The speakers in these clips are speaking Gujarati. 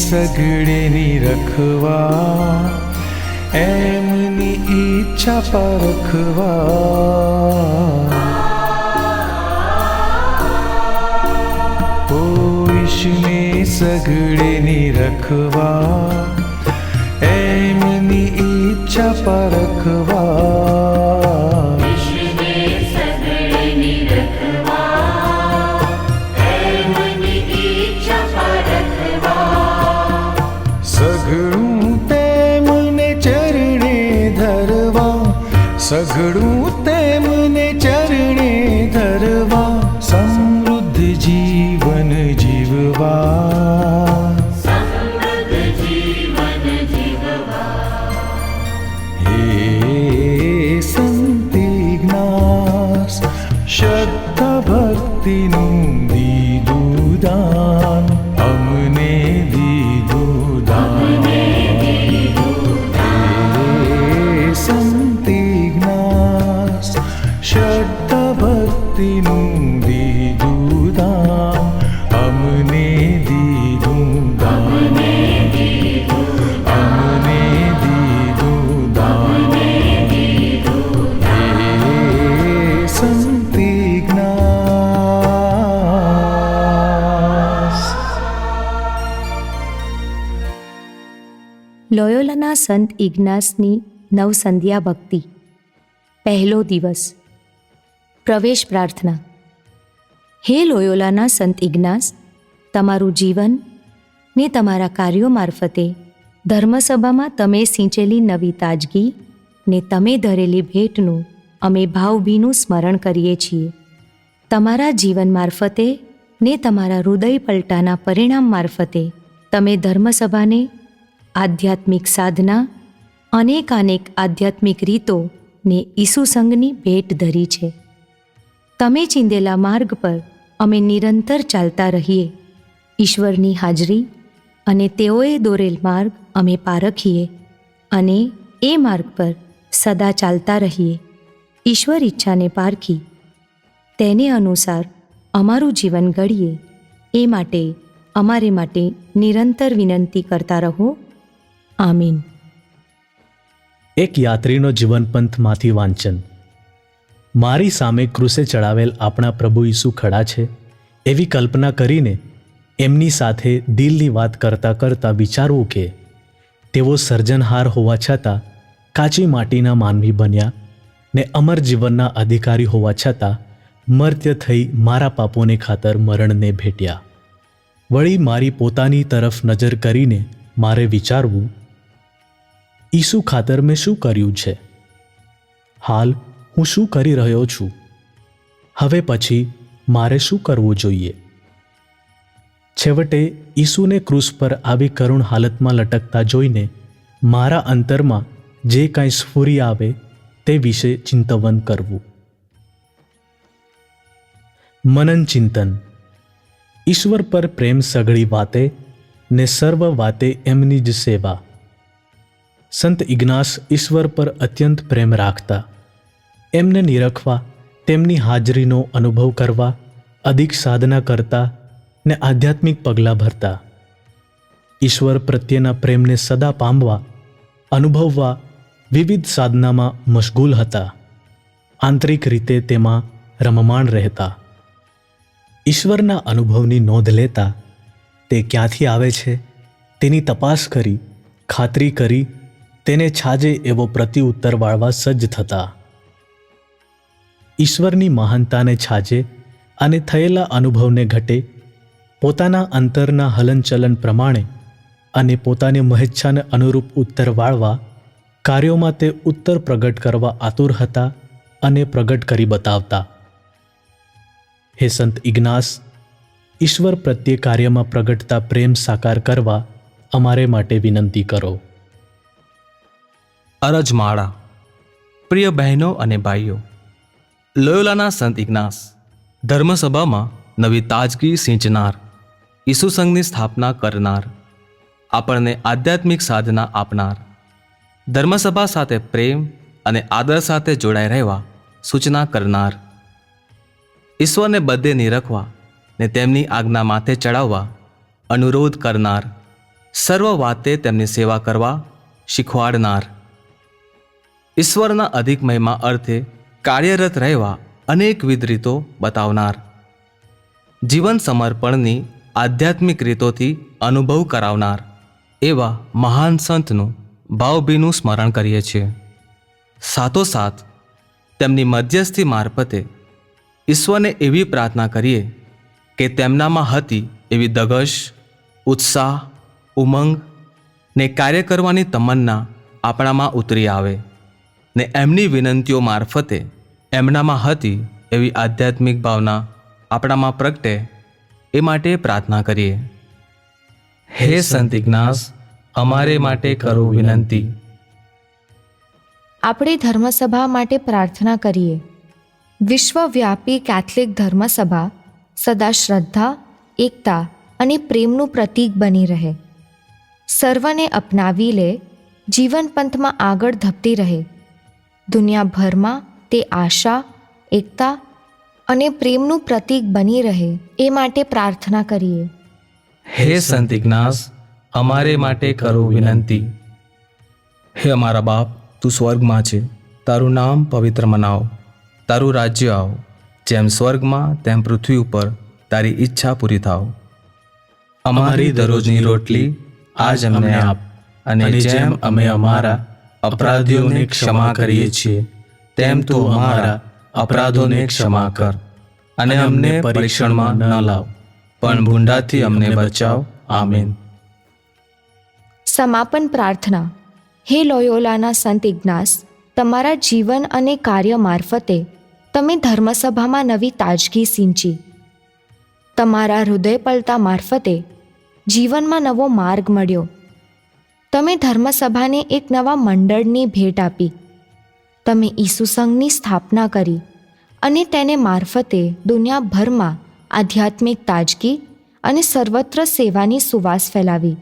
સઘળેની રખવા, એમની ઈચ્છા પરખવા. ઓ ઈશને સઘળેની રખવા, એમની ઈચ્છા પરખવા. સઘળું તેમને ચરણે ધરવા, સઘળું તેમને ચરણે ધરવા, સમૃદ્ધ જીવન જીવવા. હે સંત ઇગ્નાસ, શ્રદ્ધા ભક્તિનું દીધું દાન, અમને દીધું દાન. સંત ઇગ્નાસ, શ્રદ્ધા ભક્તિનું દીધું દાન, અમને દીધું દાન. અમને દીધું દાન. સંત ઇગ્નાસ. લોયોલાના સંત ઇગ્નાસની નવસંધ્યા ભક્તિ. પહેલો દિવસ. પ્રવેશ પ્રાર્થના. હે લોયોલાના સંત ઇગ્નાસ, તમારું જીવન ને તમારા કાર્યો મારફતે ધર્મસભામાં તમે સિંચેલી નવી તાજગી ને તમે ધરેલી ભેટનું અમે ભાવભીનું સ્મરણ કરીએ છીએ. તમારા જીવન મારફતે ને તમારા હૃદય પલટાના પરિણામ મારફતે તમે ધર્મસભાને આધ્યાત્મિક સાધના, અનેકાનેક આધ્યાત્મિક રીતો ને ઈસુસંગની ભેટ ધરી છે. તમે ચીંદેલા માર્ગ પર અમે નિરંતર ચાલતા રહીએ. ઈશ્વરની હાજરી અને તેઓએ દોરેલ માર્ગ અમે પારખીએ અને એ માર્ગ પર સદા ચાલતા રહીએ. ઈશ્વર ઈચ્છાને પારખી તેને અનુસાર અમારું જીવન ઘડીએ, એ માટે અમારે માટે નિરંતર વિનંતી કરતા રહો. આમીન. એક યાત્રીનો જીવનપંથમાંથી વાંચન. મારી સામે ક્રૂસે ચડાવેલ આપણા પ્રભુ ઈસુ ખડા છે એવી કલ્પના કરીને એમની સાથે દિલની વાત કરતાં કરતાં વિચારવું કે તેઓ સર્જનહાર હોવા છતાં કાચી માટીના માનવી બન્યા ને અમર જીવનના અધિકારી હોવા છતાં મર્ત્ય થઈ મારા પાપોને ખાતર મરણને ભેટ્યા. વળી મારી પોતાની તરફ નજર કરીને મારે વિચારવું, ઈસુ ખાતર મેં શું કર્યું છે? હાલ હું શું કરી રહ્યો છું? હવે પછી મારે શું કરવું જોઈએ? છેવટે ઈસુને ક્રૂસ પર આવી કરુણ હાલતમાં લટકતા જોઈને મારા અંતરમાં જે કાંઈ સ્ફુરી આવે તે વિશે ચિંતવન કરવું. મનન ચિંતન. ઈશ્વર પર પ્રેમ સઘળી વાતે ને સર્વ વાતે એમની જ સેવા. સંત ઇગ્નાસ ઈશ્વર પર અત્યંત પ્રેમ રાખતા. એમને નિરખવા, તેમની હાજરીનો અનુભવ કરવા, અધિક સાધના કરતા ને આધ્યાત્મિક પગલાં ભરતા. ઈશ્વર પ્રત્યેના પ્રેમને સદા પામવા, અનુભવવા વિવિધ સાધનામાં મશગુલ હતા. આંતરિક રીતે તેમાં રમમાણ રહેતા. ઈશ્વરના અનુભવની નોંધ લેતા તે ક્યાંથી આવે છે તેની તપાસ કરી, ખાતરી કરી તેને છાજે એવો પ્રત્યુત્તર વાળવા સજ્જ થતા. ઈશ્વરની મહાનતાને છાજે અને થયેલા અનુભવને ઘટે પોતાના અંતરના હલનચલન પ્રમાણે અને પોતાની મહેચ્છાને અનુરૂપ ઉત્તર વાળવા કાર્યોમાં તે ઉત્તર પ્રગટ કરવા આતુર હતા અને પ્રગટ કરી બતાવતા. હે સંત ઇગ્નાસ, ઈશ્વર પ્રત્યે કાર્યમાં પ્રગટતા પ્રેમ સાકાર કરવા અમારે માટે વિનંતી કરો. અરજમાળા. પ્રિય બહેનો અને ભાઈઓ, લોયોલાના સંત ઇગ્નાસ ધર્મસભામાં નવી તાજગી સિંચનાર, ઈસુ સંઘની સ્થાપના કરનાર, આપણને આધ્યાત્મિક સાધના આપનાર, ધર્મસભા સાથે પ્રેમ અને આદર સાથે જોડાઈ રહેવા સૂચના કરનાર, ઈશ્વરને બધે નિરખવા ને તેમની આજ્ઞા માથે ચડાવવા અનુરોધ કરનાર, સર્વ વાતે તેમની સેવા કરવા શીખવાડનાર, ઈશ્વરના અધિક મહિમા અર્થે કાર્યરત રહેવા અનેકવિધ રીતો બતાવનાર, જીવન સમર્પણની આધ્યાત્મિક રીતોથી અનુભવ કરાવનાર એવા મહાન સંતનું ભાવભીનું સ્મરણ કરીએ છીએ. સાથોસાથ તેમની મધ્યસ્થી મારફતે ઈશ્વરને એવી પ્રાર્થના કરીએ કે તેમનામાં હતી એવી ધગશ, ઉત્સાહ, ઉમંગ ને કાર્ય કરવાની તમન્ના આપણામાં ઉતરી આવે ને એમની વિનંતીઓ મારફતે એમનામાં હતી એવી આધ્યાત્મિક ભાવના આપણામાં પ્રગટે એ માટે પ્રાર્થના કરીએ. હે સંત ઇગ્નાસ, અમારે માટે કરો વિનંતી. આપણે ધર્મસભા માટે પ્રાર્થના કરીએ. વિશ્વવ્યાપી કેથલિક ધર્મસભા સદા શ્રદ્ધા, એકતા અને પ્રેમનું પ્રતીક બની રહે, સર્વને અપનાવી લે, જીવન પંથમાં આગળ ધપતી રહે. દુનિયાભરમાં તે આશા, એકતા અને પ્રેમનું પ્રતીક બની રહે એ માટે પ્રાર્થના કરીએ. હે સંત ઇગ્નાસ, અમારે માટે કરો વિનંતી. હે અમારા બાપ, તું સ્વર્ગમાં છે, તારું નામ પવિત્ર મનાવ, તારું રાજ્ય આવ, જેમ સ્વર્ગમાં તેમ પૃથ્વી ઉપર તારી ઈચ્છા પૂરી થાવ. અમારી દરરોજની રોટલી આજ અમને આપ, અને જેમ અમે અમારા અપરાધીઓને ક્ષમા કરીએ છીએ તેમ તું અમારા અપરાધોને ક્ષમા કર, અને અમને પરીક્ષણમાં ન લાવ, પણ ભૂંડાથી અમને બચાવ. આમીન. સમાપન પ્રાર્થના. હે લોયોલાના સંત ઇગ્નાસ, તમારા જીવન અને કાર્ય મારફતે તમે ધર્મસભામાં નવી તાજગી સિંચી. તમારા હૃદય પલટા મારફતે જીવનમાં નવો માર્ગ મળ્યો. તમે ધર્મસભાને એક નવા મંડળની ભેટ આપી. તમે ઈસુ સંઘની સ્થાપના કરી અને તેને મારફતે દુનિયાભરમાં આધ્યાત્મિક તાજગી અને સર્વત્ર સેવાની સુવાસ ફેલાવી.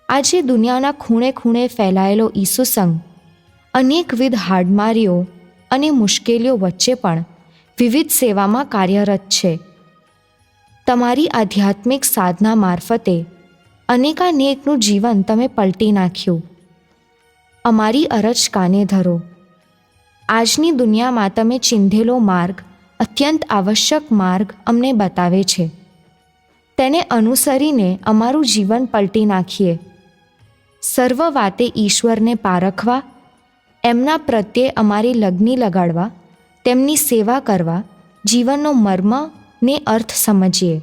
આજે દુનિયાના ખૂણે ખૂણે ફેલાયેલો ઈસુ સંઘ અનેકવિધ હાડમારીઓ અને મુશ્કેલીઓ વચ્ચે પણ વિવિધ સેવામાં કાર્યરત છે. તમારી આધ્યાત્મિક સાધના મારફતે અનેકાનેકનું જીવન તમે પલટી નાખ્યું. અમારી અરજ કાને ધરો. આજની દુનિયામાં તમે ચિંધેલો માર્ગ અત્યંત આવશ્યક માર્ગ અમને બતાવે છે. તેને અનુસરીને અમારું જીવન પલટી નાખીએ. સર્વ વાતે ઈશ્વરને પારખવા, એમના પ્રત્યે અમારી લગ્ની લગાડવા, તેમની સેવા કરવા, જીવનનો મર્મ ને અર્થ સમજીએ.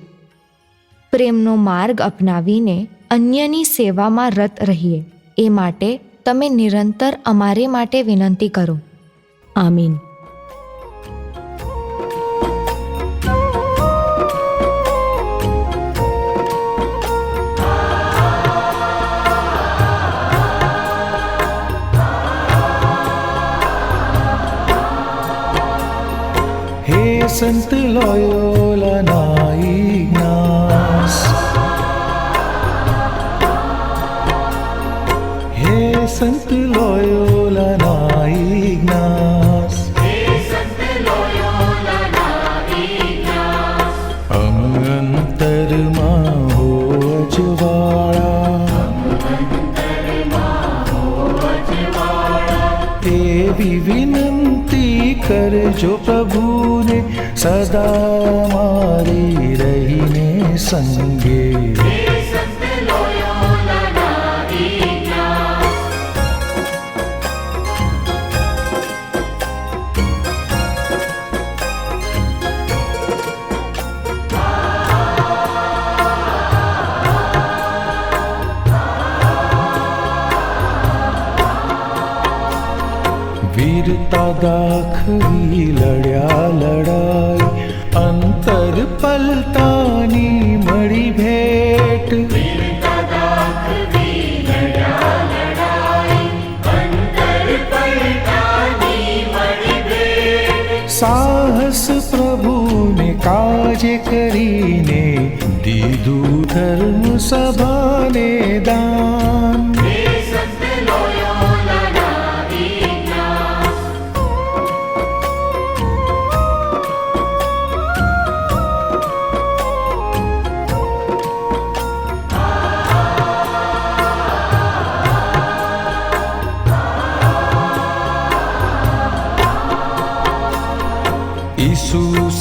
પ્રેમનો માર્ગ અપનાવીને અન્યની સેવામાં રત રહીએ. એ માટે તમે નિરંતર અમારે માટે વિનંતી કરો. આમીન. હે સંત લોયોલાના ઇગ્નાસ, હે સંત લોયોલાના ઇગ્નાસ, અંતરમાં હો અજવાળા, એવી વિનંતી કરજો પ્રભુને, સદા મારી રહીને સંગે. વીરતા દાખવી લડ્યા લડાઈ, અંતર પલટાની મળી ભેટ. સાહસ પ્રભુને કાજે કરીને દીધું ધર્મ સભાને દાન.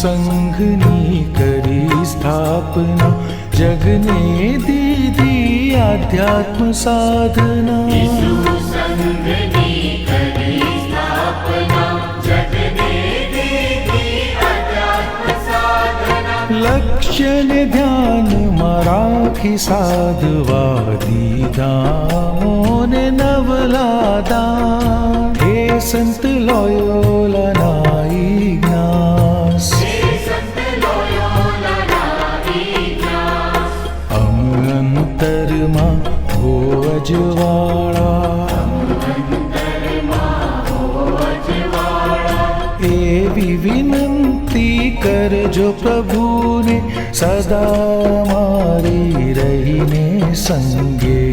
સંઘની કરી સ્થાપના, જગને દીધી આધ્યાત્મ સાધના. લક્ષ્યને ધ્યાનમાં રાખી સાધવા દીધા મોને નવલાદા. હે સંત લોયોલાના ઇગ્નાસ, અંતરમાં હો અજવાળા. એવી વિનંતી કરજો પ્રભુને, સદા મારી રહીને સંગે.